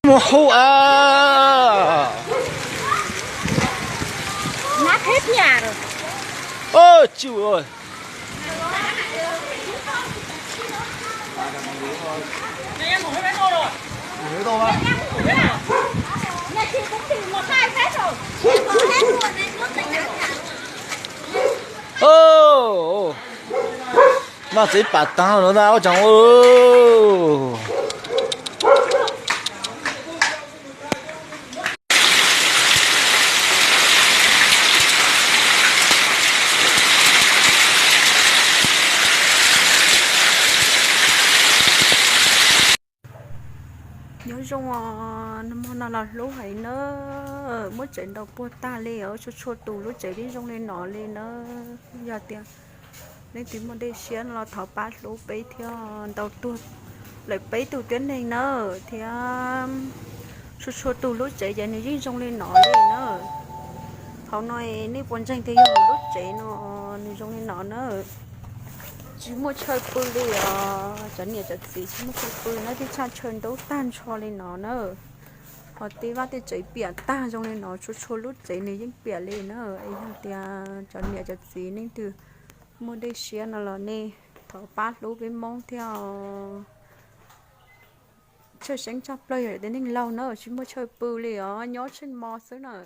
Mồ à. Nát hết nhà rồi. Ôi chịu ơi. Nhà ngủ hết rồi. Ngủ đâu á? Nhà chị cũng tìm một hai hết rồi. Có hết luôn đấy, nước này nắng nhà. Ô. Mà chỉ bắt tao nó ra chẳng ô. nhớ trong nó là lúa hay nữa mới chuyển đầu bua ta lên ở chỗ tù lúa chạy đi trong lên nó lên nó giờ tiền nên tìm một đây xuyên là thảo bát lúa bấy theo đầu tuột lại bấy từ tuyến này nữa thì chỗ tù lúa chạy giờ này đi trong lên nó lên nữa họ nói nếu quan tranh thì lúa chạy nó trong lên nó nữa chỉ một chơi bự đi chẳng nhớ chắc gì chỉ một chơi bự nó thì cha chơi đấu tan cho lên nó nữa họ tí vào thì chơi bịa ta trong lên nó cho lút chơi này những bịa lên nữa ấy thì chẳng nhớ chắc gì nên từ một đây xia nó là nè thọ bát lú bên mong theo chơi sáng chắp play rồi đến lâu nữa chỉ một chơi bự đi nhớ trên mò xứ nữa